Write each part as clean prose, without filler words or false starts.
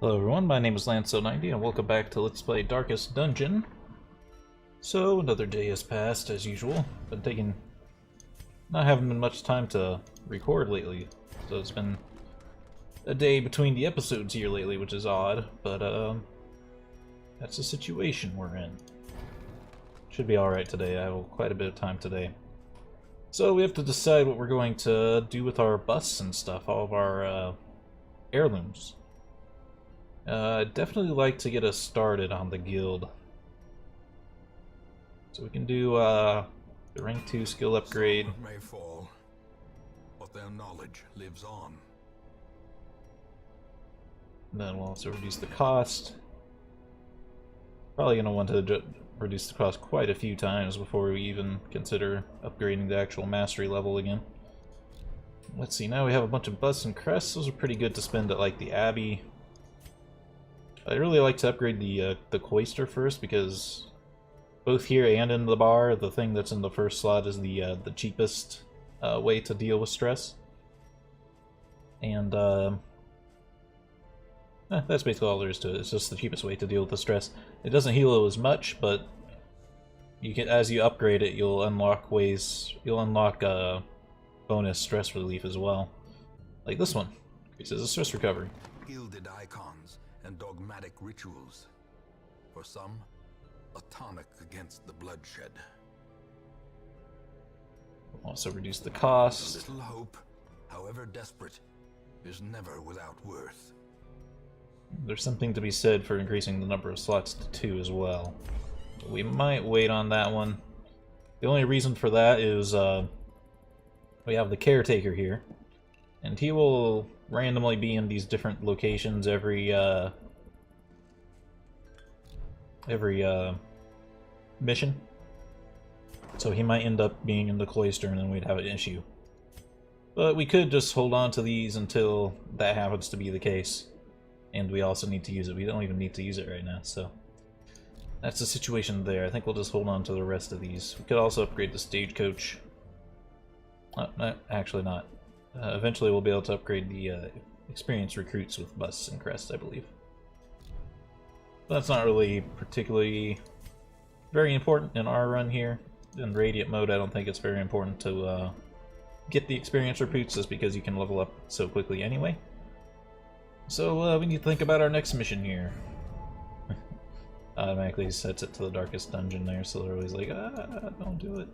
Hello everyone, my name is Lanso90 and welcome back to Let's Play Darkest Dungeon. So, another day has passed as usual. Not having been much time to record lately, so it's been a day between the episodes here lately, which is odd, but that's the situation we're in. Should be alright today, I have quite a bit of time today. So we have to decide what we're going to do with our busts and stuff, all of our heirlooms. I'd definitely like to get us started on the guild. So we can do the rank 2 skill upgrade. Some may fall, but their knowledge lives on. And then we'll also reduce the cost. Probably going to want to reduce the cost quite a few times before we even consider upgrading the actual mastery level again. Let's see, now we have a bunch of busts and crests. Those are pretty good to spend at like the Abbey. I really like to upgrade the cloister first because both here and in the bar, the thing that's in the first slot is the cheapest way to deal with stress. And that's basically all there is to it. It's just the cheapest way to deal with the stress. It doesn't heal as much, but you can, as you upgrade it, you'll unlock bonus stress relief as well. Like this one, increases the stress recovery. Gilded icons and dogmatic rituals. For some, a tonic against the bloodshed. Also reduce the cost. A little hope, however desperate, is never without worth. There's something to be said for increasing the number of slots to 2 as well. We might wait on that one. The only reason for that is we have the caretaker here, and he will randomly be in these different locations every mission. So he might end up being in the cloister and then we'd have an issue. But we could just hold on to these until that happens to be the case. And we also need to use it. We don't even need to use it right now, so that's the situation there. I think we'll just hold on to the rest of these. We could also upgrade the stagecoach. Actually not. Eventually we'll be able to upgrade the experienced recruits with busts and crests, I believe. But that's not really particularly very important in our run here. In Radiant mode, I don't think it's very important to get the experienced recruits just because you can level up so quickly anyway. So we need to think about our next mission here. Automatically sets it to the darkest dungeon there, so they're always like, don't do it.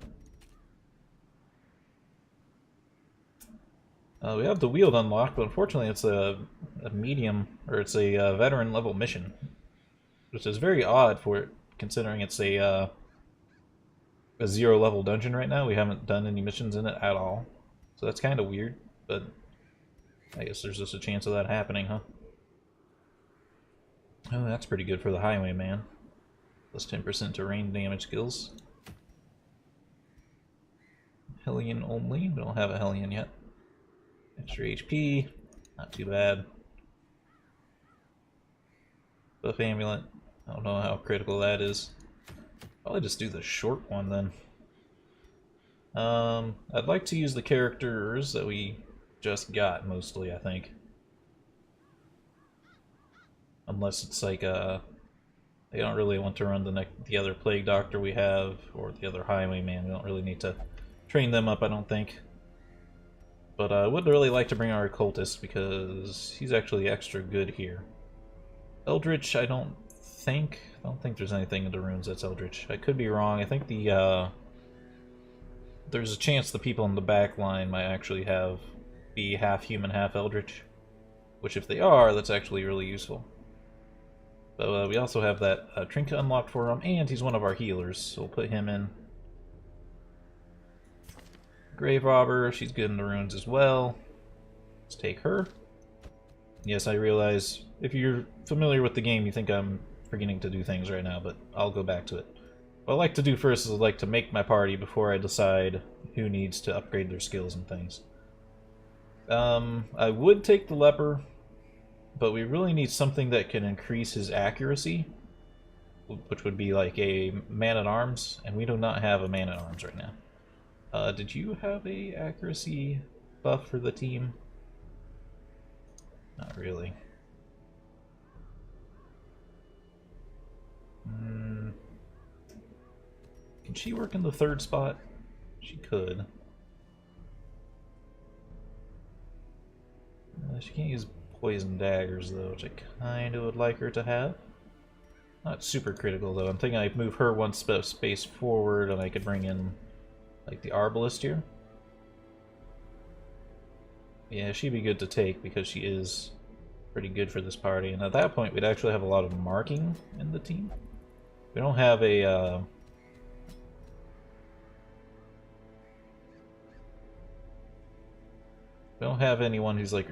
We have the wield unlocked, but unfortunately it's a medium, or it's a veteran level mission. Which is very odd for it, considering it's a 0 level dungeon right now. We haven't done any missions in it at all. So that's kind of weird, but I guess there's just a chance of that happening, huh? Oh, that's pretty good for the highwayman. Plus 10% to rain damage skills. Hellion only. We don't have a Hellion yet. Extra HP. Not too bad. Buff amulet. I don't know how critical that is. Probably just do the short one then. I'd like to use the characters that we just got mostly, I think. Unless it's like they don't really want to run the other plague doctor we have, or the other highwayman. We don't really need to train them up, I don't think. But I would really like to bring our occultist because he's actually extra good here. Eldritch, I don't think there's anything in the runes that's Eldritch. I could be wrong. I think there's a chance the people in the back line might actually be half human, half Eldritch. Which if they are, that's actually really useful. But we also have that trinket unlocked for him, and he's one of our healers, so we'll put him in. Grave Robber, she's good in the runes as well. Let's take her. Yes, I realize if you're familiar with the game, you think I'm forgetting to do things right now, but I'll go back to it. What I like to do first is I like to make my party before I decide who needs to upgrade their skills and things. I would take the leper, but we really need something that can increase his accuracy, which would be like a man-at-arms, and we do not have a man-at-arms right now. Did you have a accuracy buff for the team? Not really. Can she work in the third spot? She could. She can't use poison daggers though, which I kind of would like her to have. Not super critical though. I'm thinking I'd move her one space forward and I could bring in like the arbalist here. Yeah, she'd be good to take because she is pretty good for this party. And at that point we'd actually have a lot of marking in the team. We don't have a we don't have anyone who's like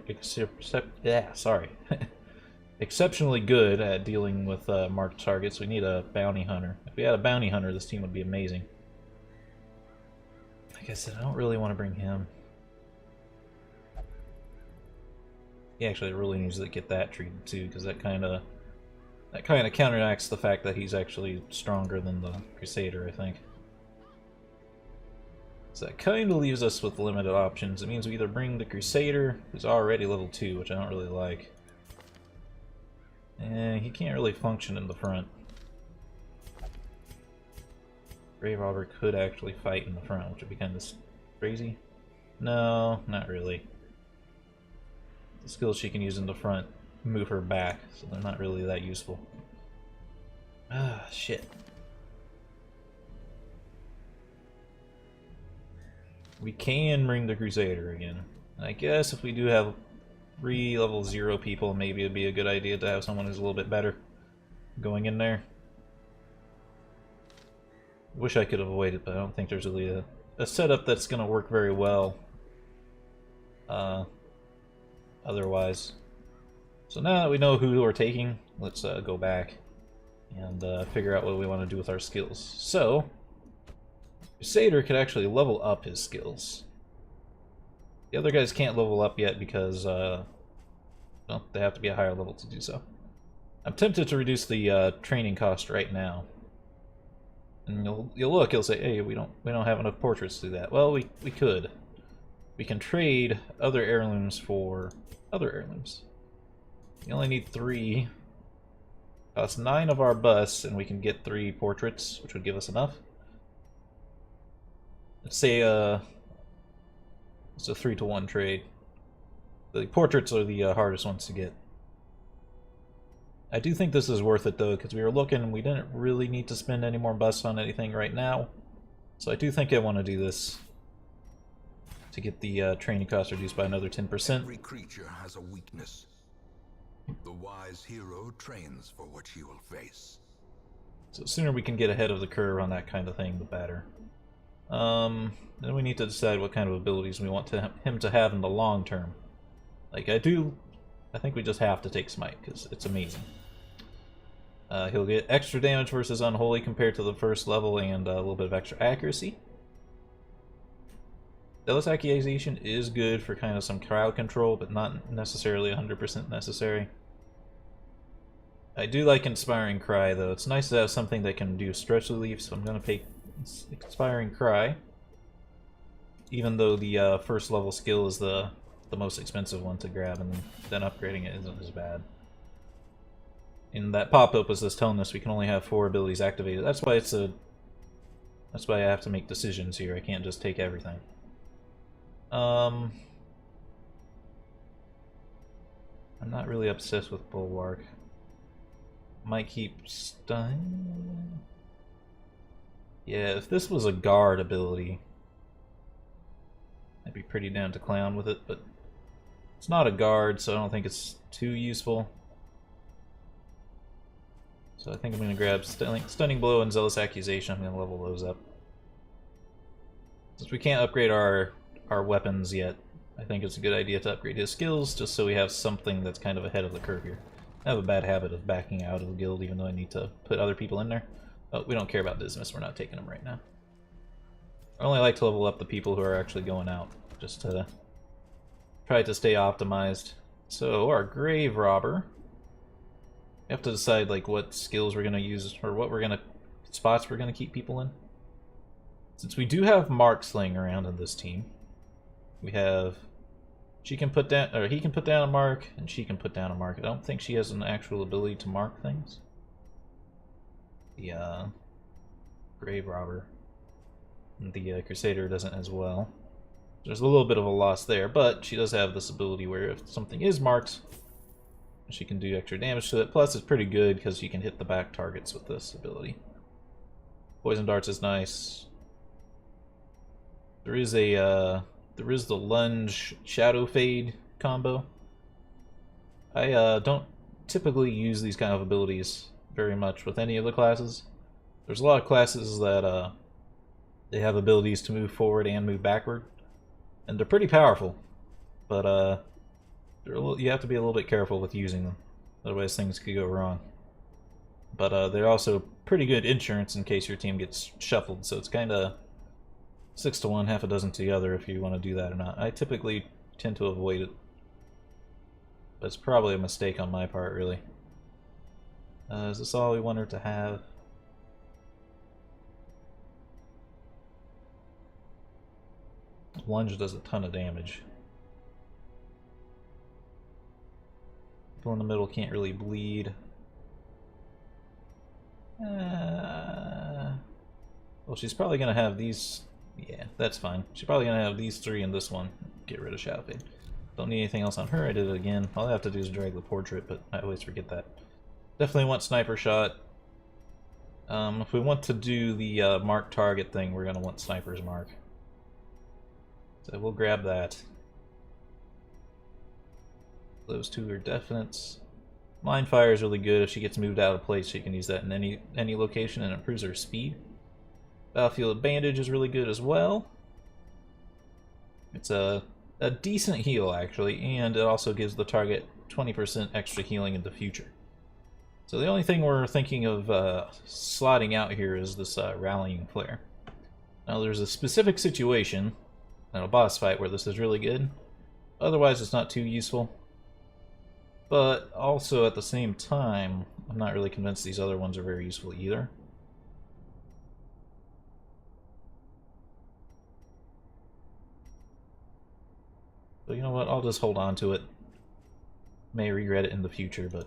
exceptionally good at dealing with marked targets. We need a bounty hunter. If we had a bounty hunter, this team would be amazing. Like I said, I don't really want to bring him. He actually really needs to get that treated too, because that kind of counteracts the fact that he's actually stronger than the Crusader, I think. So that kind of leaves us with limited options. It means we either bring the Crusader, who's already level 2, which I don't really like. He can't really function in the front. Grave Robber could actually fight in the front, which would be kind of crazy. No, not really. The skills she can use in the front move her back, so they're not really that useful. Ah, shit. We can bring the Crusader again. I guess if we do have 3 level 0 people, maybe it'd be a good idea to have someone who's a little bit better going in there. Wish I could avoid it, but I don't think there's really a setup that's going to work very well otherwise. So now that we know who we're taking, let's go back and figure out what we want to do with our skills. So, Crusader could actually level up his skills. The other guys can't level up yet because, well, they have to be a higher level to do so. I'm tempted to reduce the training cost right now. And you'll look, you'll say, hey, we don't have enough portraits to do that. Well, we could. We can trade other heirlooms for other heirlooms. You only need 3. Cost 9 of our busts, and we can get 3 portraits, which would give us enough. Let's say it's a 3-to-1 trade. The portraits are the hardest ones to get. I do think this is worth it though, because we were looking and we didn't really need to spend any more busts on anything right now. So I do think I want to do this to get the training cost reduced by another 10%. Every creature has a weakness. The wise hero trains for what he will face. So the sooner we can get ahead of the curve on that kind of thing, the better. Then we need to decide what kind of abilities we want him to have in the long term. Like I think we just have to take Smite, because it's amazing. He'll get extra damage versus Unholy compared to the first level, and a little bit of extra accuracy. Zealous Accusation is good for kind of some crowd control, but not necessarily 100% necessary. I do like Inspiring Cry, though. It's nice to have something that can do stretch relief, so I'm going to take Inspiring Cry. Even though the first level skill is the most expensive one to grab, and then upgrading it isn't as bad. And that pop-up was just telling us we can only have 4 abilities activated. That's why I have to make decisions here. I can't just take everything. I'm not really obsessed with Bulwark. Might keep stun. Yeah, if this was a guard ability, I'd be pretty down to clown with it, but it's not a guard, so I don't think it's too useful. So I think I'm going to grab Stunning Blow and Zealous Accusation. I'm going to level those up. Since we can't upgrade our weapons yet, I think it's a good idea to upgrade his skills, just so we have something that's kind of ahead of the curve here. I have a bad habit of backing out of the guild, even though I need to put other people in there. Oh, we don't care about Dismas, we're not taking them right now. I only like to level up the people who are actually going out, just to try to stay optimized. So, our Grave Robber. We have to decide like what skills we're going to use, or what spots we're going to keep people in. Since we do have Mark Sling around in this team, we have... he can put down a mark, and she can put down a mark. I don't think she has an actual ability to mark things. The Grave Robber. And the Crusader doesn't as well. There's a little bit of a loss there, but she does have this ability where if something is marked, she can do extra damage to it. Plus, it's pretty good because you can hit the back targets with this ability. Poison darts is nice. There is the lunge shadow fade combo. I don't typically use these kind of abilities very much with any of the classes. There's a lot of classes that they have abilities to move forward and move backward, and they're pretty powerful. But you have to be a little bit careful with using them, otherwise things could go wrong. But they're also pretty good insurance in case your team gets shuffled, so it's kind of 6 to 1, half a dozen to the other if you want to do that or not. I typically tend to avoid it, but it's probably a mistake on my part, really. Is this all we want her to have? Lunge does a ton of damage. People in the middle can't really bleed. Well, she's probably going to have these... Yeah, that's fine. She's probably going to have these 3 and this one. Get rid of Shadow Fade. Don't need anything else on her. I did it again. All I have to do is drag the portrait, but I always forget that. Definitely want Sniper Shot. If we want to do the mark target thing, we're going to want Sniper's Mark. So we'll grab that. Those 2 are definites. Mind Fire is really good. If she gets moved out of place, she can use that in any location and improves her speed. Battlefield Bandage is really good as well. It's a decent heal, actually, and it also gives the target 20% extra healing in the future. So the only thing we're thinking of slotting out here is this Rallying Flare. Now there's a specific situation in a boss fight where this is really good. Otherwise it's not too useful. But also at the same time, I'm not really convinced these other ones are very useful either. So you know what, I'll just hold on to it. May regret it in the future, but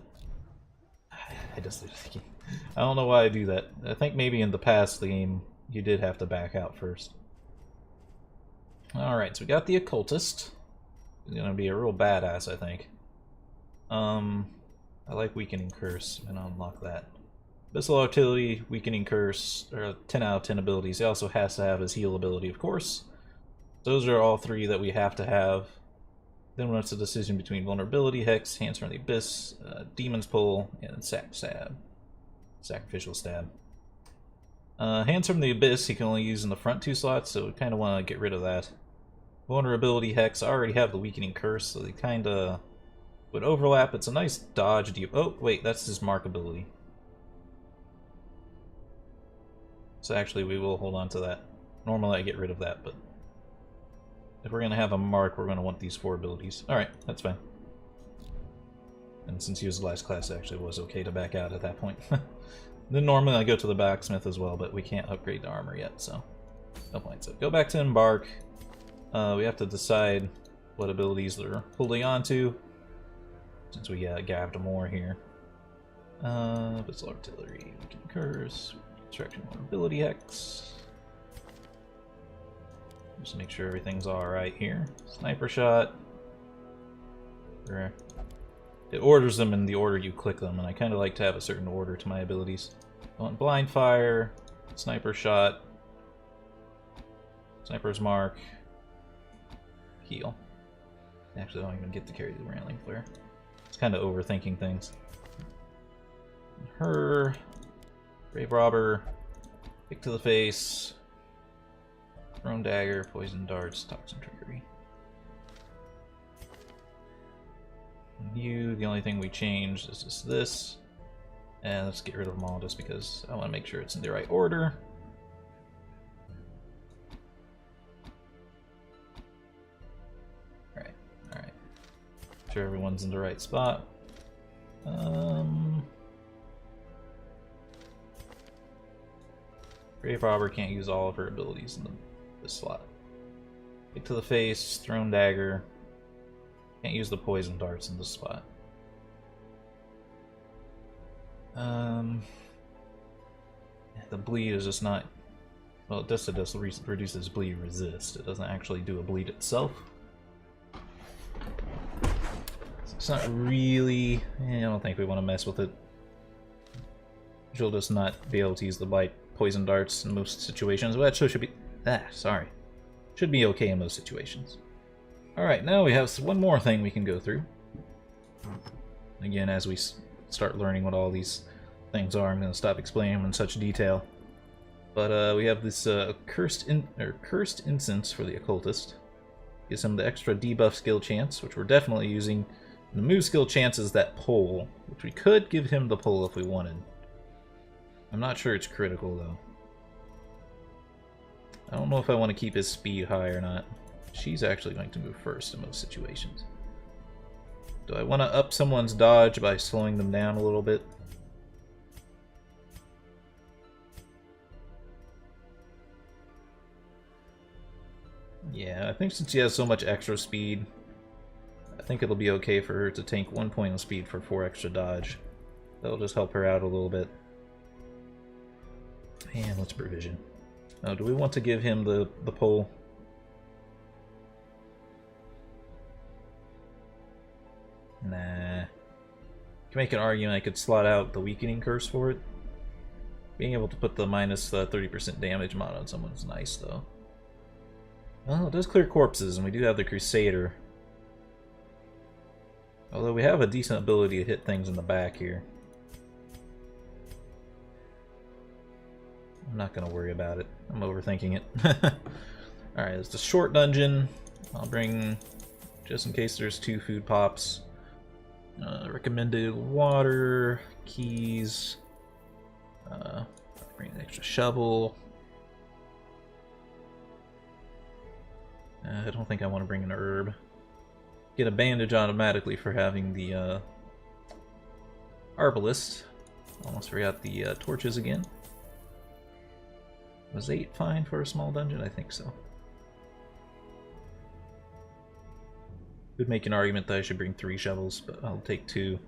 I don't know why I do that. I think maybe in the past the game you did have to back out first. Alright, so we got the Occultist. He's gonna be a real badass, I think. I like Weakening Curse, and I'll unlock that. Abyssal Artillery, Weakening Curse, or 10 out of 10 abilities. He also has to have his heal ability, of course. Those are all 3 that we have to have. Then when it's a decision between Vulnerability, Hex, Hands from the Abyss, Demon's Pull, and Stab. Sacrificial Stab. Hands from the Abyss he can only use in the front 2 slots, so we kind of want to get rid of that. Vulnerability, Hex, I already have the Weakening Curse, so they kind of would overlap. It's a nice dodge. Oh, wait, that's his mark ability. So actually we will hold on to that. Normally I get rid of that, but if we're going to have a mark, we're going to want these 4 abilities. Alright, that's fine. And since he was the last class, it actually was okay to back out at that point. Then normally I go to the blacksmith as well, but we can't upgrade the armor yet, so no point. So go back to Embark. We have to decide what abilities they're holding on to, since we gabbed more here. Abyssal Artillery, Weakening Curse, Destruction Vulnerability Hex. Just make sure everything's alright here. Sniper Shot. It orders them in the order you click them, and I kind of like to have a certain order to my abilities. I want Blind Fire, Sniper Shot, Sniper's Mark, Heal. Actually, I don't even get to carry the Railing Flare. It's kind of overthinking things. Her, Grave Robber, Kick to the Face, Thrown Dagger, Poison Darts, Toxin Trickery. You, the only thing we changed is just this. And let's get rid of them all just because I want to make sure it's in the right order. Alright, alright. Make sure everyone's in the right spot. Grave Robber can't use all of her abilities in this slot. Kick to the Face, Thrown Dagger. Can't use the Poison Darts in this spot. The bleed is just not Well, it does reduces bleed resist. It doesn't actually do a bleed itself. So it's not really... I don't think we want to mess with it. She'll just not be able to use the bite poison darts in most situations. Well, that should be... sorry. Should be okay in most situations. Alright, now we have one more thing we can go through. Again, as we start learning what all these things are, I'm going to stop explaining them in such detail. But we have this cursed incense for the occultist. Gives him the extra debuff skill chance, which we're definitely using. And the move skill chance is that pull, which we could give him the pull if we wanted. I'm not sure it's critical though. I don't know if I want to keep his speed high or not. She's actually going to move first in most situations. Do I want to up someone's dodge by slowing them down a little bit? Yeah, I think since she has so much extra speed, I think it'll be okay for her to tank 1 point of speed for 4 extra dodge. That'll just help her out a little bit. And let's provision. Oh, do we want to give him the pull? Nah. Can make an argument I could slot out the weakening curse for it. Being able to put the minus 30% damage mod on someone's nice, though. Well, it does clear corpses, and we do have the Crusader. Although we have a decent ability to hit things in the back here. I'm not going to worry about it. I'm overthinking it. Alright, it's the short dungeon. I'll bring, just in case there's 2 food pops, recommended water, keys, bring an extra shovel. I don't think I want to bring an herb. Get a bandage automatically for having the arbalist. Almost forgot the torches again. Was 8 fine for a small dungeon? I think so. Could make an argument that I should bring 3 shovels, but I'll take 2.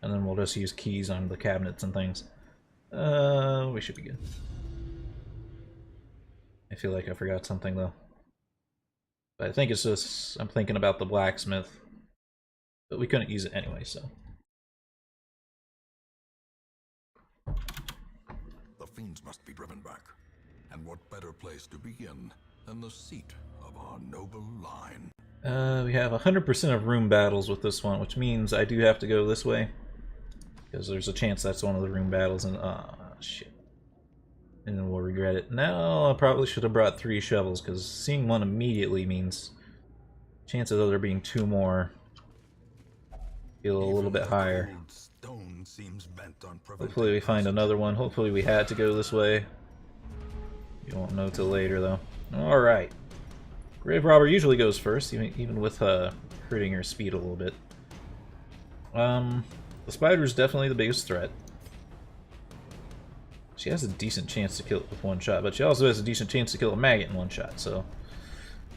And then we'll just use keys on the cabinets and things. We should be good. I feel like I forgot something though. But I think it's just, I'm thinking about the blacksmith. But we couldn't use it anyway, so. The fiends must be driven back. And what better place to begin than the seat of our noble line? We have 100% of room battles with this one, which means I do have to go this way. Because there's a chance that's one of the room battles, and shit. And then we'll regret it. Now I probably should have brought 3 shovels, because seeing one immediately means chances of there being 2 more feel a little bit higher. Hopefully we find another one. Hopefully we had to go this way. You won't know till later though. Alright. Grave Robber usually goes first, even with hurting her speed a little bit. The spider's definitely the biggest threat. She has a decent chance to kill it with 1 shot, but she also has a decent chance to kill a maggot in 1 shot, so...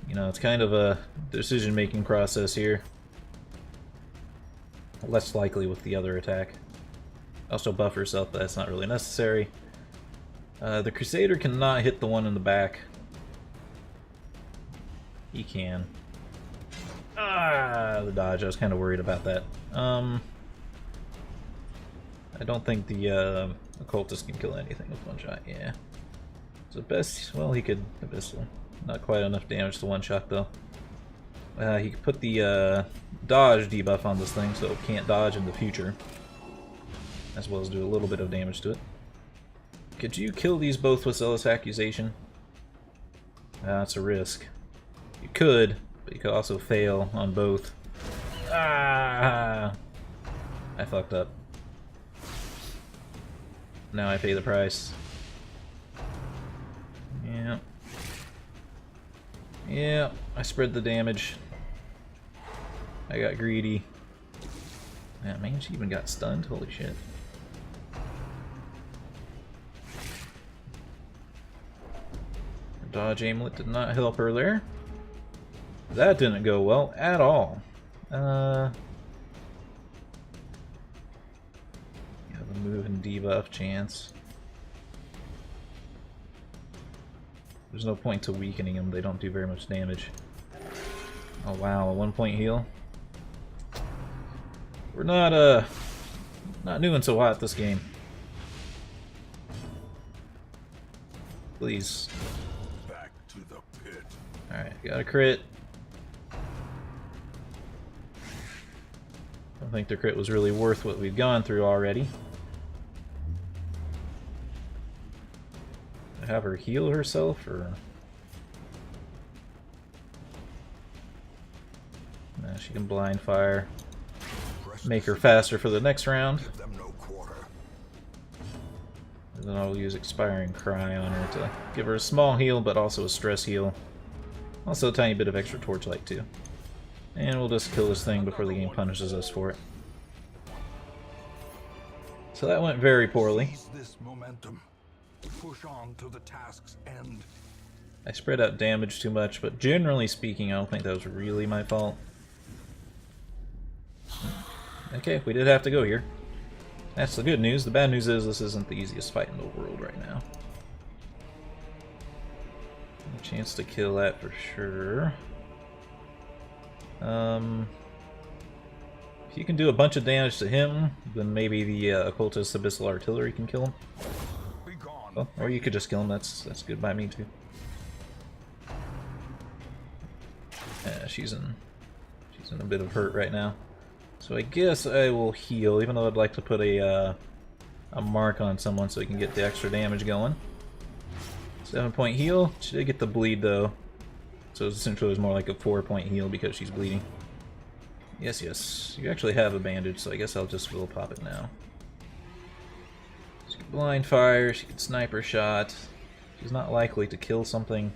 You know, it's kind of a decision-making process here. Less likely with the other attack. Also buff herself, but that's not really necessary. The Crusader cannot hit the one in the back. He can. The dodge. I was kind of worried about that. I don't think the occultist can kill anything with 1 shot. Yeah. So best, well, he could abyssal. Not quite enough damage to 1 shot though. He could put the dodge debuff on this thing, so it can't dodge in the future, as well as do a little bit of damage to it. Could you kill these both with Zealous Accusation? That's a risk. You could, but you could also fail on both. I fucked up. Now I pay the price. Yeah. Yeah, I spread the damage. I got greedy. Yeah, man, she even got stunned. Holy shit. Dodge amulet did not help her there. That didn't go well at all. Yeah, the move and debuff chance. There's no point to weakening them, they don't do very much damage. Oh wow, a 1-point heal. We're not doing so hot this game. Please. Back to the pit. Alright, got a crit. I think the crit was really worth what we've gone through already. Have her heal herself, or... Nah, she can blind fire. Make her faster for the next round. Give them no quarter. And then I'll use Expiring Cry on her to give her a small heal, but also a stress heal. Also a tiny bit of extra torchlight too. And we'll just kill this thing before the game punishes us for it. So that went very poorly. Seize this momentum. Push on to the task's end. I spread out damage too much, but generally speaking, I don't think that was really my fault. Okay, we did have to go here. That's the good news. The bad news is this isn't the easiest fight in the world right now. A chance to kill that for sure. If you can do a bunch of damage to him, then maybe the occultist abyssal artillery can kill him. Be gone. Oh, or you could just kill him. That's good by me too. Yeah, she's in a bit of hurt right now. So I guess I will heal, even though I'd like to put a mark on someone so he can get the extra damage going. 7-point heal. She did get the bleed though, so essentially it was more like a 4-point heal because she's bleeding. Yes, yes. You actually have a bandage, so I guess I'll just will pop it now. She can blind fire. She can sniper shot. She's not likely to kill something.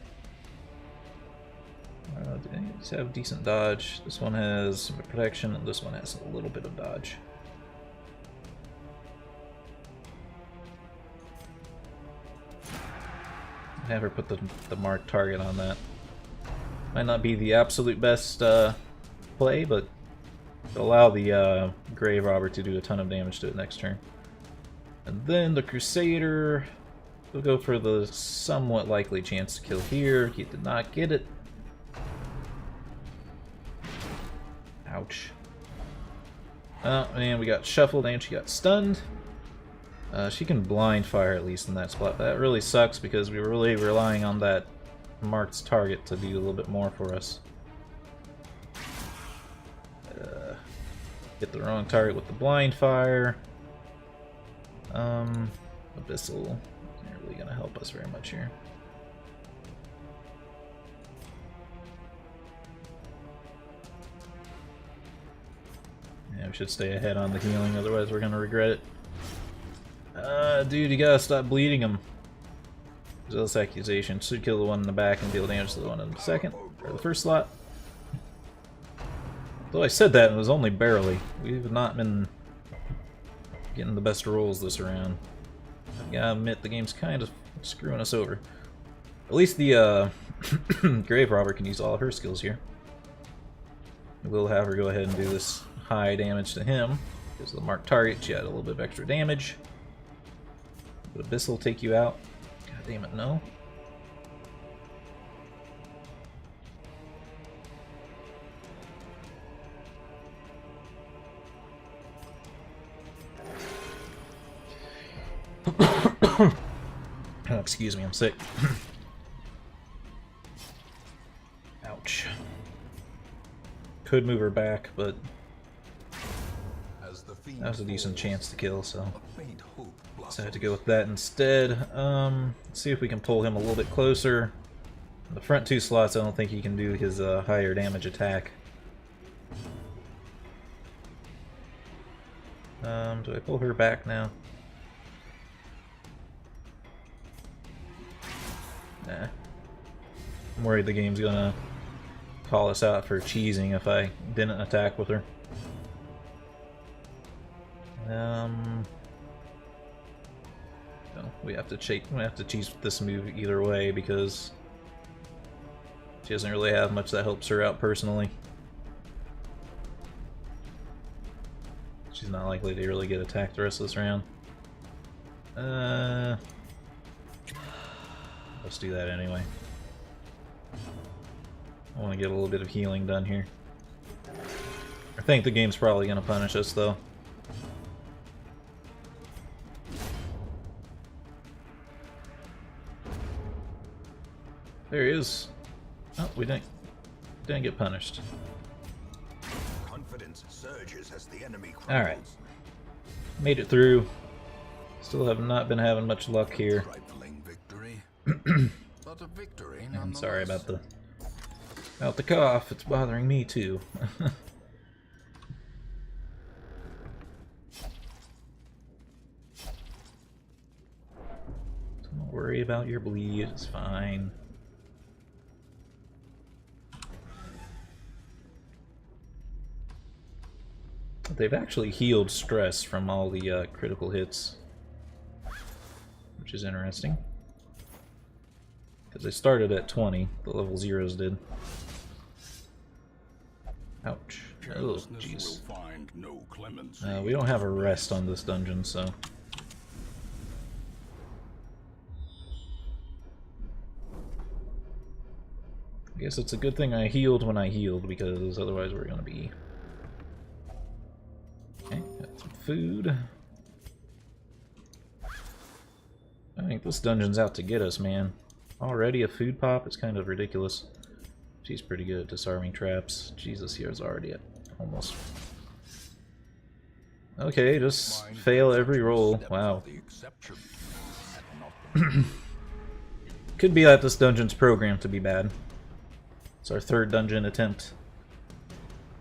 These have decent dodge. This one has some protection, and this one has a little bit of dodge. Have her put the marked target on that. Might not be the absolute best play, but it'll allow the grave robber to do a ton of damage to it next turn. And then the Crusader will go for the somewhat likely chance to kill here. He did not get it. Ouch. Oh, and we got shuffled and she got stunned. She can blind fire at least in that spot. That really sucks because we were really relying on that marked target to do a little bit more for us. Hit the wrong target with the blind fire. Abyssal isn't really gonna help us very much here. Yeah, we should stay ahead on the healing, otherwise we're gonna regret it. Dude, you gotta stop bleeding him. Zealous accusation should kill the one in the back and deal damage to the one in the second, or the first slot. Though I said that, it was only barely. We've not been getting the best rolls this round. I gotta admit, the game's kind of screwing us over. At least the grave robber can use all of her skills here. We'll have her go ahead and do this high damage to him. Because of the marked target, she had a little bit of extra damage. Would Abyssal take you out? God damn it, no. Oh, excuse me, I'm sick. Ouch. Could move her back, but that was a decent chance to kill, so decided to go with that instead. Let's see if we can pull him a little bit closer. The front two slots, I don't think he can do his higher damage attack. Do I pull her back now? Nah. I'm worried the game's gonna call us out for cheesing if I didn't attack with her. No, we have to cheese with this move either way because she doesn't really have much that helps her out personally. She's not likely to really get attacked the rest of this round. Let's do that anyway. I want to get a little bit of healing done here. I think the game's probably going to punish us, though. There he is. Oh, we didn't get punished. Confidence surges as the enemy crumbles. Alright. Made it through. Still have not been having much luck here. Trifling victory, but a victory I'm sorry nonetheless. about the cough. It's bothering me too. Don't worry about your bleed. It's fine. They've actually healed stress from all the critical hits, which is interesting. Because they started at 20, the level 0s did. Ouch. Oh, jeez. We don't have a rest on this dungeon, so... I guess it's a good thing I healed when I healed, because otherwise we're gonna be... Okay, got some food. I think this dungeon's out to get us, man. Already a food pop? It's kind of ridiculous. She's pretty good at disarming traps. Jesus, here's already at almost. Okay, just fail every roll. Wow. Could be that this dungeon's programmed to be bad. It's our third dungeon attempt.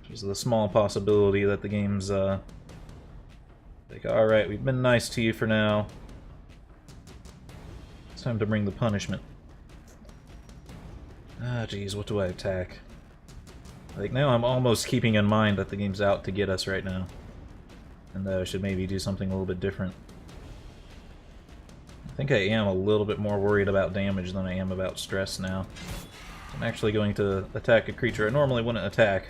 There's the small possibility that the game's like, alright, we've been nice to you for now. It's time to bring the punishment. Ah, jeez, what do I attack? Like, now I'm almost keeping in mind that the game's out to get us right now. And that I should maybe do something a little bit different. I think I am a little bit more worried about damage than I am about stress now. I'm actually going to attack a creature I normally wouldn't attack.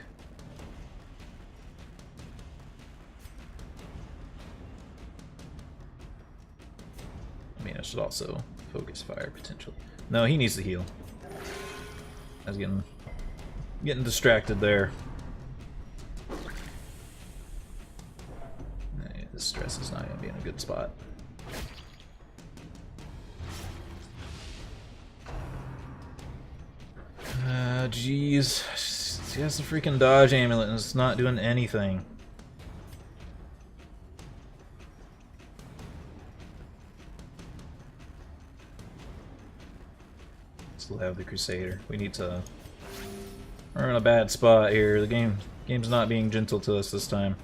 I mean, I should also focus fire, potentially. No, he needs to heal. I was getting distracted there. This stress is not going to be in a good spot. Jeez. He has the freaking dodge amulet and it's not doing anything. Still have the Crusader. We need to... We're in a bad spot here. The game's not being gentle to us this time.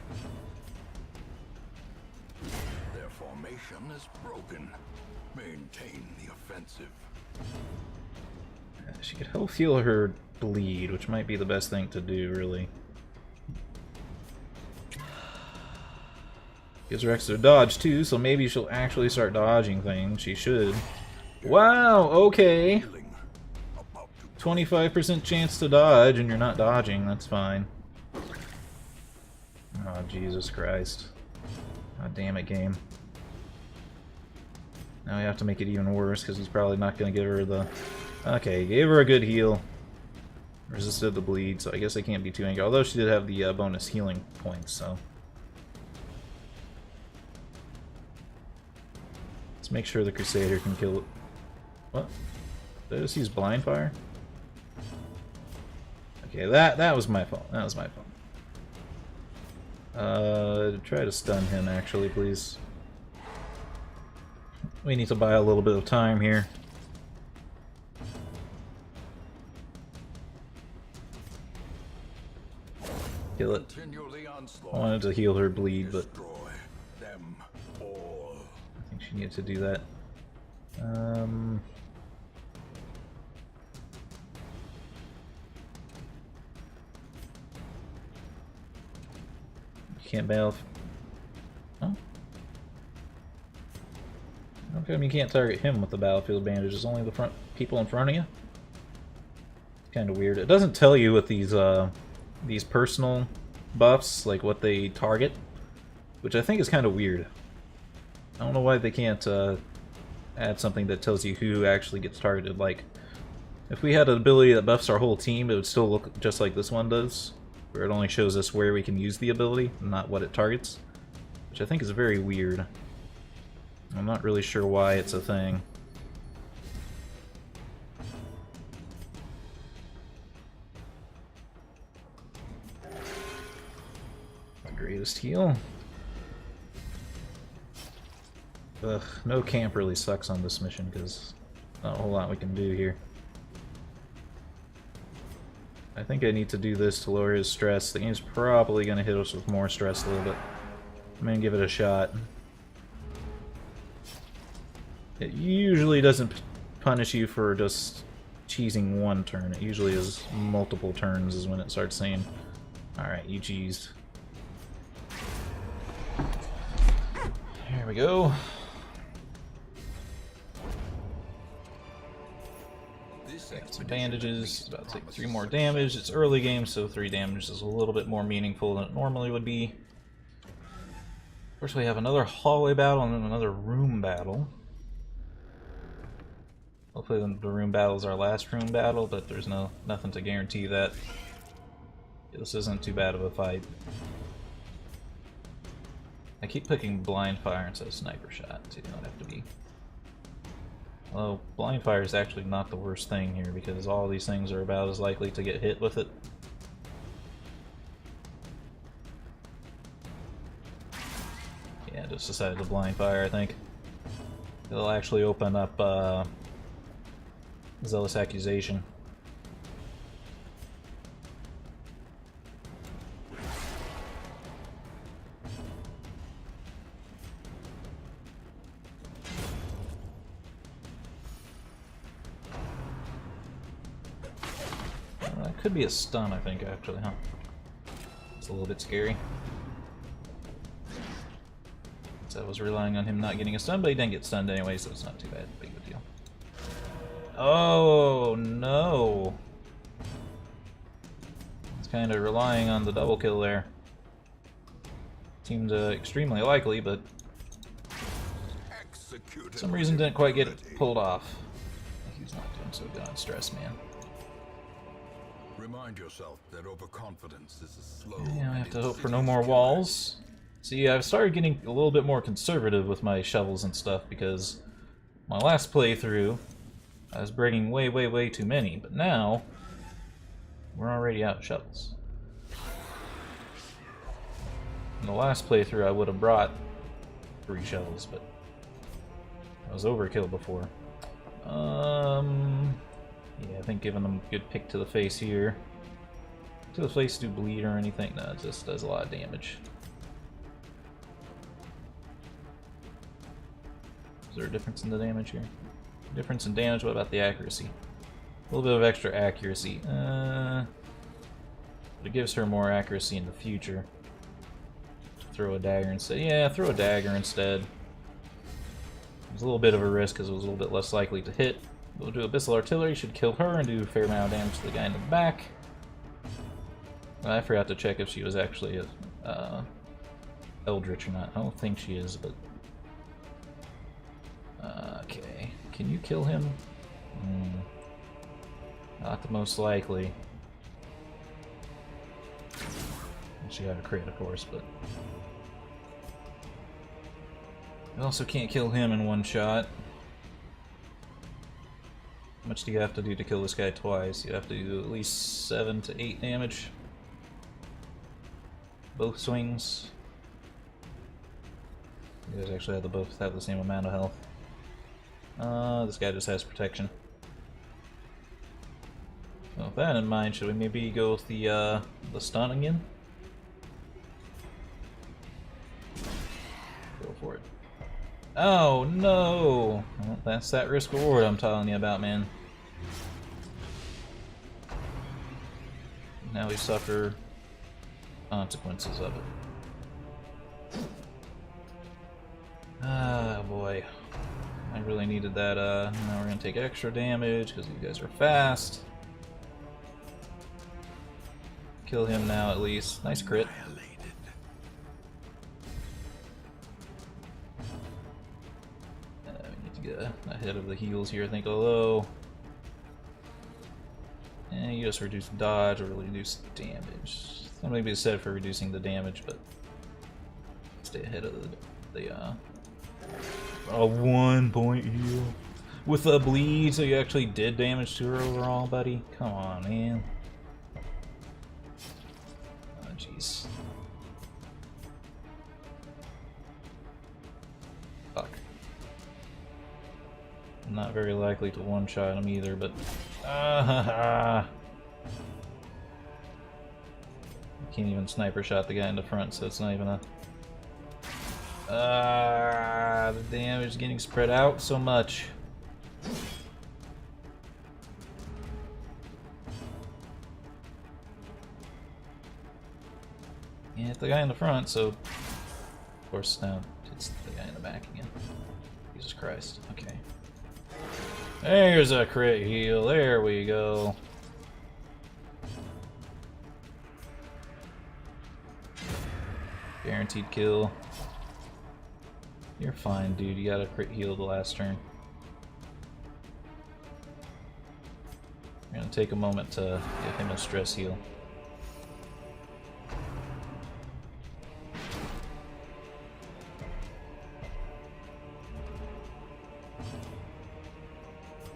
Their formation is broken. Maintain the offensive. She could help heal her bleed, which might be the best thing to do, really. Gives her extra dodge, too, so maybe she'll actually start dodging things. She should. Wow, okay. 25% chance to dodge, and you're not dodging. That's fine. Oh, Jesus Christ. God damn it, game. Now we have to make it even worse, because he's probably not going to give her the... Okay, gave her a good heal. Resisted the bleed, so I guess I can't be too angry. Although she did have the bonus healing points, so... Let's make sure the Crusader can kill it. What? Did I just use blind fire? Okay, that was my fault. That was my fault. Try to stun him, actually, please. We need to buy a little bit of time here. Kill it. I wanted to heal her bleed, but I think she needed to do that. You can't bail. Oh. How come you can't target him with the battlefield bandage? It's only the front people in front of you? Kind of weird. It doesn't tell you with these personal buffs, like what they target, which I think is kind of weird. I don't know why they can't add something that tells you who actually gets targeted. Like, If we had an ability that buffs our whole team, it would still look just like this one does, where it only shows us where we can use the ability, not what it targets, which I think is very weird. I'm not really sure why it's a thing. My greatest heal. Ugh, no camp really sucks on this mission because not a whole lot we can do here. I think I need to do this to lower his stress. The game's probably going to hit us with more stress a little bit. I'm going to give it a shot. It usually doesn't punish you for just cheesing one turn. It usually is multiple turns is when it starts saying, alright, you cheesed. Here we go. Got some bandages, about to take 3 more damage. It's early game, so 3 damage is a little bit more meaningful than it normally would be. Of course, we have another hallway battle and then another room battle. Hopefully the room battle is our last room battle, but there's nothing to guarantee that. This isn't too bad of a fight. I keep picking blind fire instead of sniper shot, so you don't have to be... Well, blind fire is actually not the worst thing here, because all these things are about as likely to get hit with it. Yeah, just decided to blind fire, I think. It'll actually open up, Zealous Accusation. That could be a stun, I think, actually, huh? It's a little bit scary. So I was relying on him not getting a stun, but he didn't get stunned anyway, so it's not too bad. Big of a deal. Oh, no! It's kind of relying on the double kill there. Seemed extremely likely, but for some reason didn't quite get it pulled off. He's not doing so good on stress, man. Remind yourself that overconfidence is a slow. Yeah, I have to hope for no more walls. See, I've started getting a little bit more conservative with my shovels and stuff because my last playthrough I was bringing way too many, but now we're already out of shovels. In the last playthrough I would have brought 3 shovels, but I was overkill before. Yeah, I think giving them a good pick to the face here. To the face do bleed or anything? No, it just does a lot of damage. Is there a difference in the damage here? Difference in damage, what about the accuracy? A little bit of extra accuracy. But it gives her more accuracy in the future. Throw a dagger instead. Yeah, throw a dagger instead. It was a little bit of a risk because it was a little bit less likely to hit. We'll do Abyssal Artillery, should kill her and do a fair amount of damage to the guy in the back. I forgot to check if she was actually a Eldritch or not. I don't think she is, but... okay. Can you kill him? Not the most likely. She got a crit, of course, but... You also can't kill him in one shot. How much do you have to do to kill this guy twice? You have to do at least 7 to 8 damage. Both swings. You guys actually both have the same amount of health. This guy just has protection. So with that in mind, should we maybe go with the stun again? Go for it. Oh no! Well, that's that risk reward I'm telling you about, man. Now we suffer consequences of it. Ah, boy. I really needed that. Now we're gonna take extra damage because you guys are fast. Kill him now at least. Nice crit. We need to get ahead of the heals here, I think, although... And you just reduce dodge or reduce damage. Something to be said for reducing the damage, but stay ahead of the a 1 point heal. With a bleed, so you actually did damage to her overall, buddy? Come on, man. Oh, jeez. Fuck. I'm not very likely to one-shot him either, but... Can't even sniper shot the guy in the front, so it's not even a... the damage is getting spread out so much. Yeah, hit the guy in the front, so... Of course, now it's the guy in the back again. Jesus Christ. Okay. There's a crit heal. There we go. Guaranteed kill. You're fine, dude. You got a crit heal the last turn. We're gonna take a moment to give him a stress heal.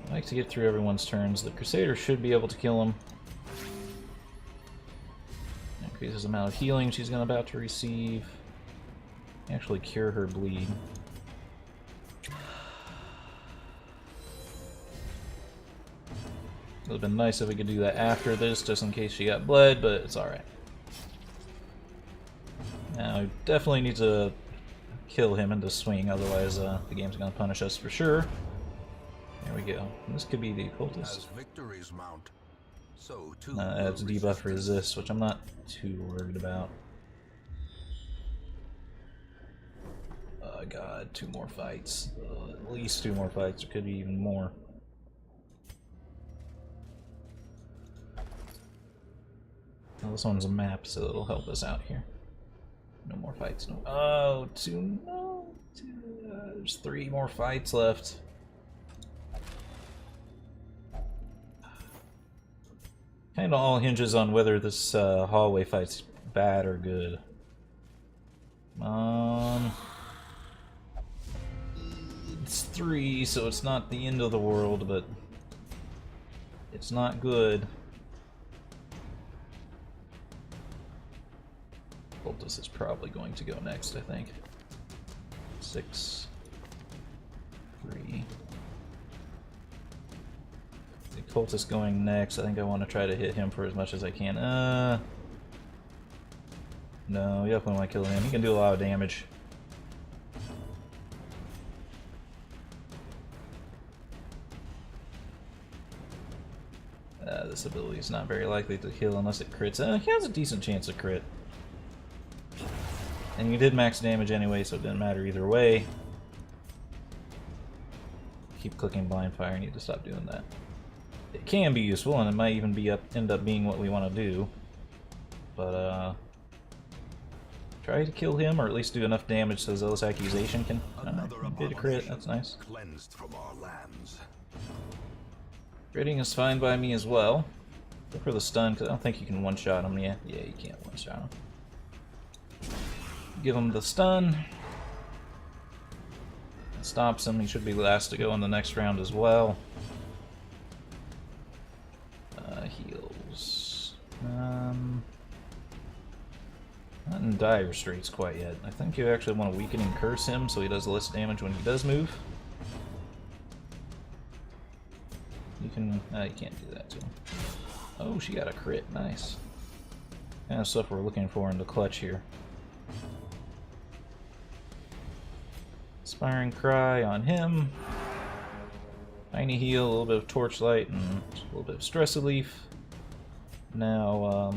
I like to get through everyone's turns. The Crusader should be able to kill him. Increases the amount of healing she's about to receive. Actually cure her bleed. It would have been nice if we could do that after this, just in case she got bled, but it's alright. Now, we definitely need to kill him into swing, otherwise the game's going to punish us for sure. There we go. This could be the occultist. As victories mount, so too Adds debuff resist, which I'm not too worried about. Oh god, 2 more fights. At least 2 more fights, or could be even more. Well, this one's a map, so it'll help us out here. No more fights. No. Oh, 2. No. 2. There's 3 more fights left. Kind of all hinges on whether this hallway fight's bad or good. It's 3, so it's not the end of the world, but it's not good. Cultist is probably going to go next, I think. 6, 3. The cultist going next. I think I want to try to hit him for as much as I can. No, you definitely want to kill him. He can do a lot of damage. This ability is not very likely to kill unless it crits. He has a decent chance to crit. And you did max damage anyway, so it didn't matter either way. Keep clicking blind fire. I need to stop doing that. It can be useful, and it might even be end up being what we want to do. But try to kill him, or at least do enough damage so Zealous Accusation can get a crit. That's nice. Cleansed from our lands. Critting is fine by me as well. Go for the stun, because I don't think you can one-shot him. Yeah, you can't one-shot him. Give him the stun. It stops him. He should be last to go in the next round as well. Heals. Not in dire straits quite yet. I think you actually want to weaken and curse him so he does less damage when he does move. You can... you can't do that to him. Oh, she got a crit. Nice. Kind of stuff we're looking for in the clutch here. Inspiring Cry on him. Tiny heal, a little bit of torchlight, and a little bit of stress relief. Now,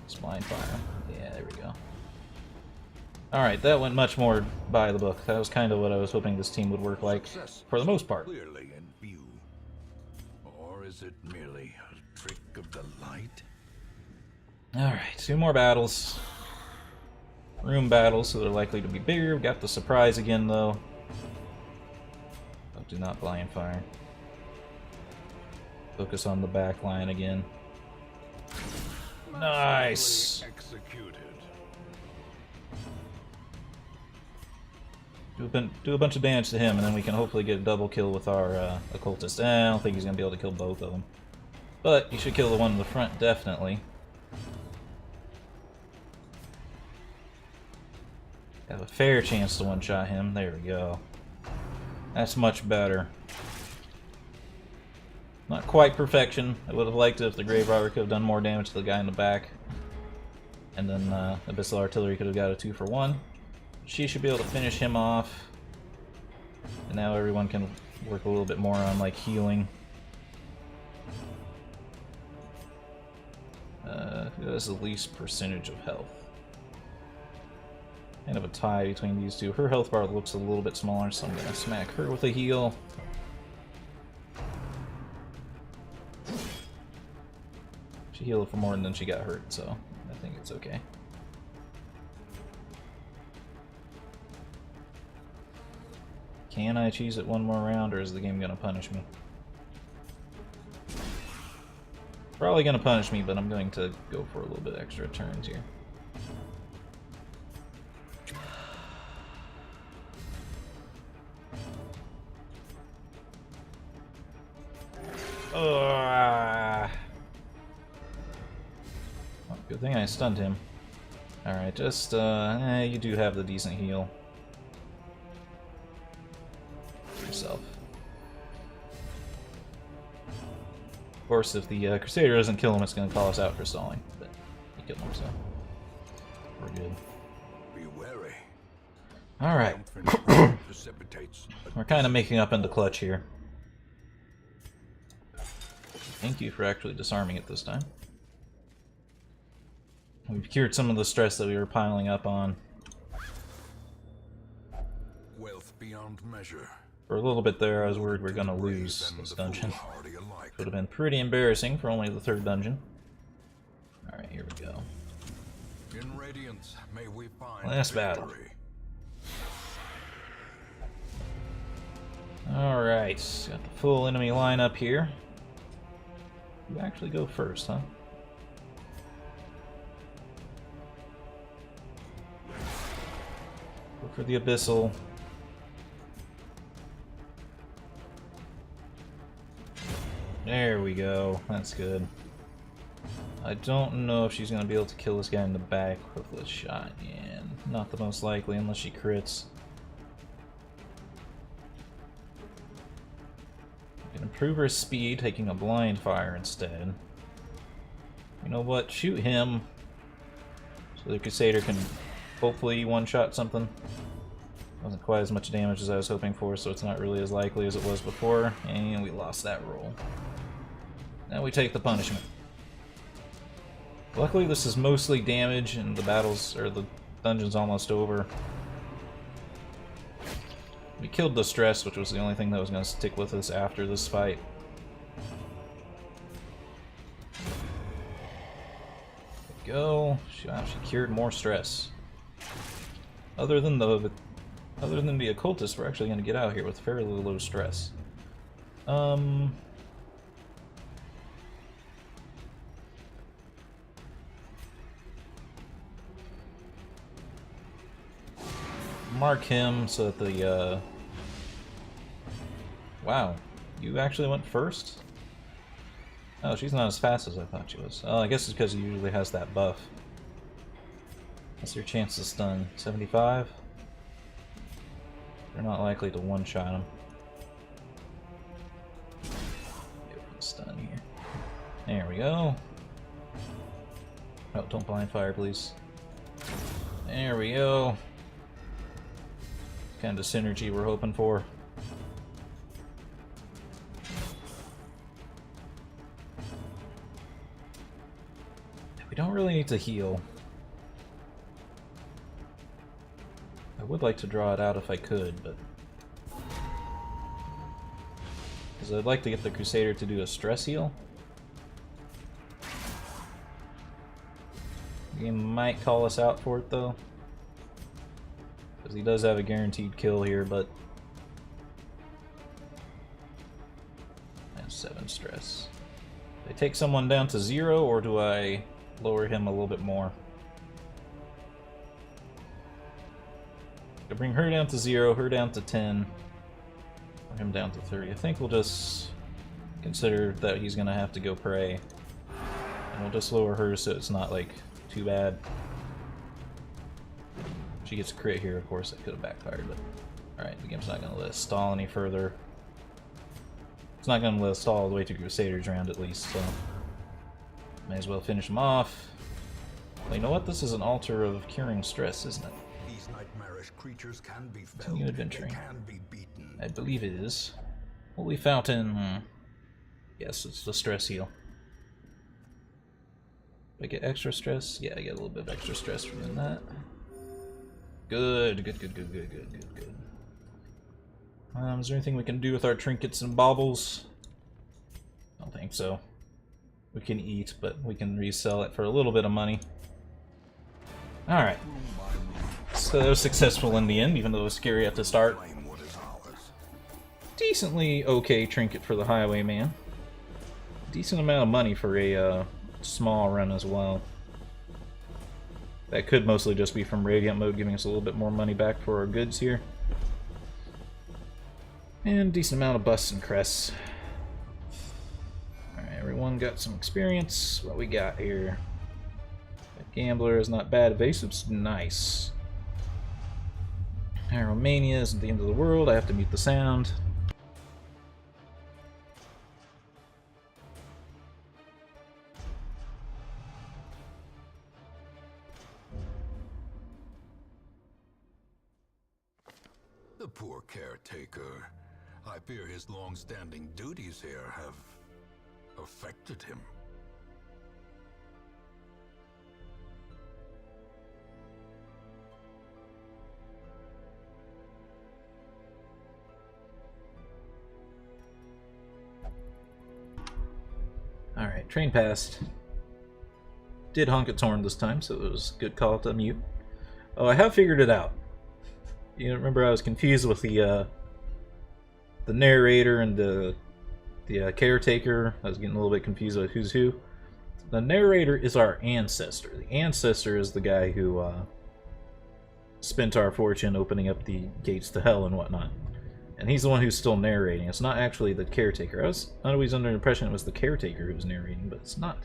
it's blind fire. Yeah, there we go. Alright, that went much more by the book. That was kind of what I was hoping this team would work like, for the most part. Clearly in view. Or is it merely a trick of the light? Alright, 2 more battles. Room battles, so they're likely to be bigger. We got the surprise again, though. Oh, do not blind fire. Focus on the back line again. Nice! Executed. Do a bunch of damage to him, and then we can hopefully get a double kill with our occultist. I don't think he's going to be able to kill both of them. But you should kill the one in the front, definitely. Have a fair chance to one-shot him. There we go. That's much better. Not quite perfection. I would have liked it if the Grave Robber could have done more damage to the guy in the back. And then Abyssal Artillery could have got a 2-for-1. She should be able to finish him off. And now everyone can work a little bit more on like healing. Who has the least percentage of health? Kind of a tie between these two. Her health bar looks a little bit smaller, so I'm gonna smack her with a heal. She healed for more than she got hurt, so I think it's okay. Can I cheese it one more round, or is the game gonna punish me? Probably gonna punish me, but I'm going to go for a little bit extra turns here. Oh, good thing I stunned him. Alright, just, you do have the decent heal. Yourself. Of course, if the Crusader doesn't kill him, it's going to call us out for stalling. But he killed him, so we're good. Be wary. Alright. Precipitates. We're kind of making up in the clutch here. Thank you for actually disarming it this time. We've cured some of the stress that we were piling up on. Wealth beyond measure. For a little bit there, I was worried we were going to lose this dungeon. Would have been pretty embarrassing for only the third dungeon. Alright, here we go. In Radiance, may we find Last battle. victory. Alright, got the full enemy lineup here. You actually go first, huh? Go for the Abyssal. There we go. That's good. I don't know if she's going to be able to kill this guy in the back with this shot. Yeah, not the most likely unless she crits. We can improve her speed, taking a blind fire instead. You know what? Shoot him so the Crusader can hopefully one-shot something. Wasn't quite as much damage as I was hoping for, so it's not really as likely as it was before, and we lost that roll. Now we take the punishment. Luckily this is mostly damage and the battles, or the dungeon's almost over. We killed the stress, which was the only thing that was going to stick with us after this fight. There we go. She cured more stress. Other than the occultist, we're actually going to get out here with fairly low stress. Mark him so that the, Wow, you actually went first? Oh, she's not as fast as I thought she was. Oh, I guess it's because he usually has that buff. What's your chance to stun? 75? They're not likely to one-shot him. Go for the stun here. There we go. Oh, don't blind fire, please. There we go. Kind of synergy we're hoping for. We don't really need to heal. I would like to draw it out if I could, but... because I'd like to get the Crusader to do a stress heal. The game might call us out for it, though. Because he does have a guaranteed kill here, but... I have 7 stress. I take someone down to 0, or do I lower him a little bit more? I bring her down to 0, her down to 10, or him down to 30. I think we'll just consider that he's gonna have to go pray. And we'll just lower her so it's not, like, too bad. She gets a crit here, of course, that could have backfired, but... Alright, the game's not gonna let us stall any further. It's not gonna let us stall all the way to Crusader's round, at least, so... May as well finish him off. Well, you know what? This is an altar of curing stress, isn't it? These nightmarish creatures can be felled. Continue adventuring. They can be beaten. I believe it is. Holy Fountain. Yes, it's the stress heal. Do I get extra stress? Yeah, I get a little bit of extra stress from doing that. Good, good, good, good, good, good, good, good. Is there anything we can do with our trinkets and baubles? I don't think so. We can eat, but we can resell it for a little bit of money. Alright. So that was successful in the end, even though it was scary at the start. Decently okay trinket for the highwayman. Decent amount of money for a small run as well. That could mostly just be from Radiant mode giving us a little bit more money back for our goods here. And decent amount of busts and crests. Alright, everyone got some experience. What we got here? That gambler is not bad. Evasive's nice. Romania isn't the end of the world. I have to mute the sound. The poor caretaker. I fear his long-standing duties here have affected him. Alright, train passed. Did honk its horn this time, so it was a good call to mute. Oh, I have figured it out. You remember I was confused with the narrator and the caretaker. I was getting a little bit confused with who's who. The narrator is our ancestor. The ancestor is the guy who spent our fortune opening up the gates to hell and whatnot. And he's the one who's still narrating. It's not actually the caretaker. I was always under the impression it was the caretaker who was narrating, but it's not.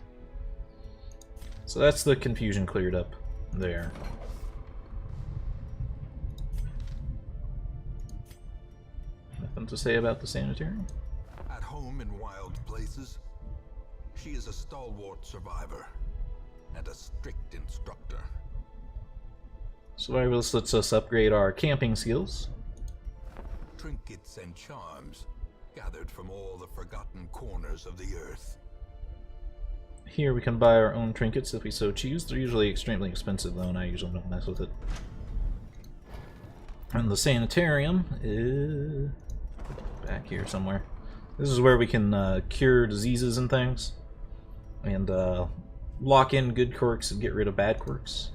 So that's the confusion cleared up there. Nothing to say about the sanitarium? At home in wild places, she is a stalwart survivor and a strict instructor. Survivalist lets us upgrade our camping skills. Trinkets and charms gathered from all the forgotten corners of the earth. Here we can buy our own trinkets if we so choose. They're usually extremely expensive though, and I usually don't mess with it. And the sanitarium is back here somewhere. This is where we can cure diseases and things, and lock in good quirks and get rid of bad quirks,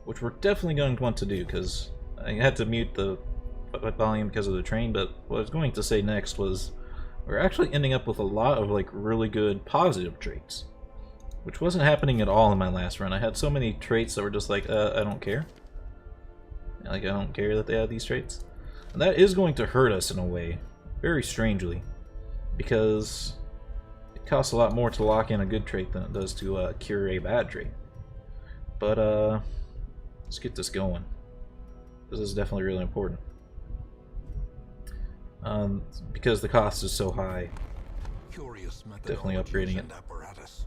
which we're definitely going to want to do, because I had to mute the volume because of the train. But what I was going to say next was we're actually ending up with a lot of like really good positive traits, which wasn't happening at all in my last run. I had so many traits that were just like, I don't care. Like, I don't care that they have these traits. And that is going to hurt us in a way, very strangely, because it costs a lot more to lock in a good trait than it does to cure a bad trait. But let's get this going. This is definitely really important. Because the cost is so high. Curious Definitely upgrading it. and apparatus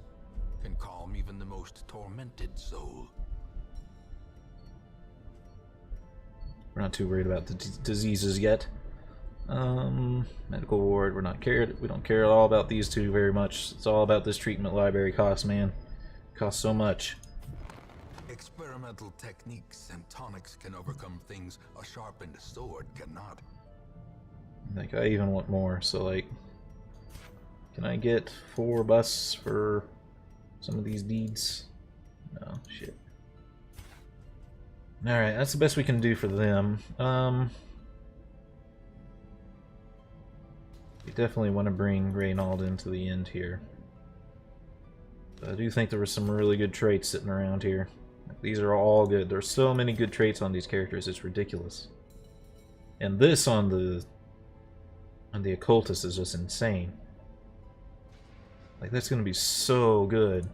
can calm even the most tormented soul. We're not too worried about the diseases yet. Medical ward, we don't care at all about these two very much. It's all about this treatment library cost, man. It costs so much. Experimental techniques and tonics can overcome things a sharpened sword cannot. Like, I even want more, so like, can I get 4 busts for some of these deeds? No, shit. Alright, that's the best we can do for them. We definitely want to bring Reynald into the end here. I do think there were some really good traits sitting around here. These are all good. There's so many good traits on these characters, it's ridiculous. And this on the occultist is just insane. Like, that's gonna be so good.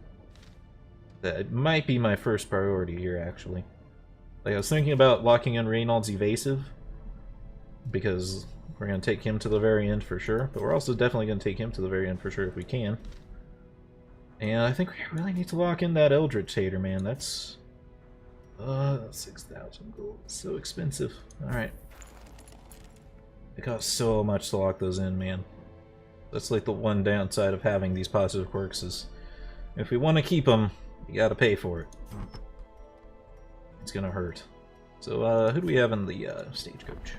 That it might be my first priority here, actually. Like, I was thinking about locking in Reynald's evasive, because we're gonna take him to the very end for sure, but we're also definitely gonna take him to the very end for sure if we can. And I think we really need to lock in that Eldritch Tater, man. That's 6,000 gold. So expensive. Alright. It costs so much to lock those in, man. That's like the one downside of having these positive quirks is if we want to keep them, you gotta pay for it. It's gonna hurt. So, who do we have in the stagecoach?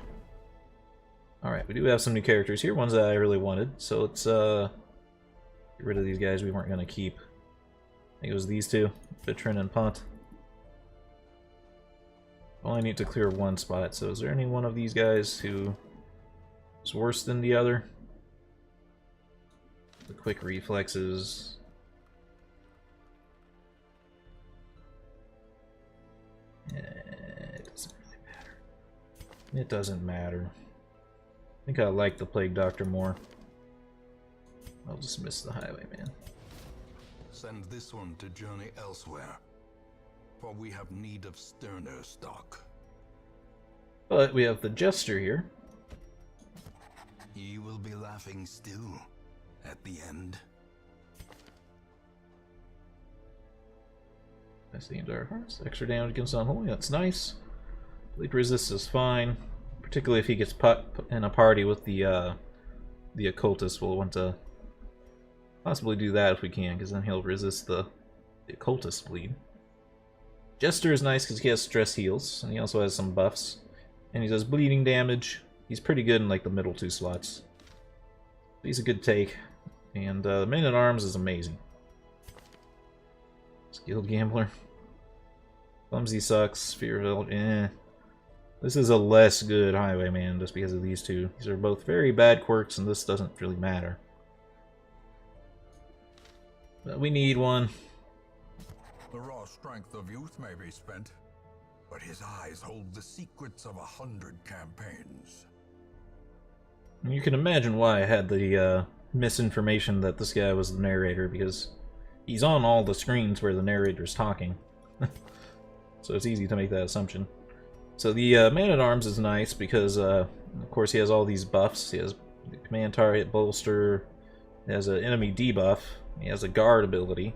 Alright, we do have some new characters here, ones that I really wanted. So let's get rid of these guys we weren't gonna keep. I think it was these two, Vitrin and Pont. Only need to clear one spot, so is there any one of these guys who is worse than the other? The quick reflexes. It doesn't really matter. It doesn't matter. I think I like the Plague Doctor more. I'll just miss the highwayman. Send this one to journey elsewhere, for we have need of sterner stock. But we have the Jester here. He will be laughing still at the end. Testing into our hearts. Extra damage against unholy, that's nice. Bleed resist is fine. Particularly if he gets put in a party with the occultist, we'll want to possibly do that if we can, because then he'll resist the occultist bleed. Jester is nice because he has stress heals, and he also has some buffs. And he does bleeding damage. He's pretty good in like the middle two slots. He's a good take. And Man-at-Arms is amazing. Skilled Gambler. Clumsy sucks. Fear of This is a less good Highwayman just because of these two. These are both very bad quirks, and this doesn't really matter. But we need one. The raw strength of youth may be spent, but his eyes hold the secrets of 100 campaigns. And you can imagine why I had the misinformation that this guy was the narrator, because he's on all the screens where the narrator's talking. So it's easy to make that assumption. So the Man-at-Arms is nice because, of course, he has all these buffs. He has the command target bolster, he has an enemy debuff, he has a guard ability.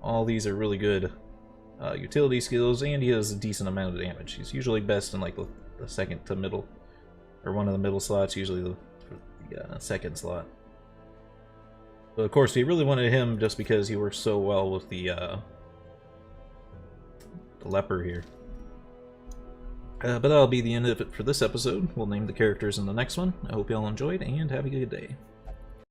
All these are really good utility skills, and he has a decent amount of damage. He's usually best in like the second to middle, or one of the middle slots, usually the second slot. But of course, we really wanted him just because he works so well with the leper here. But that'll be the end of it for this episode. We'll name the characters in the next one. I hope y'all enjoyed, and have a good day.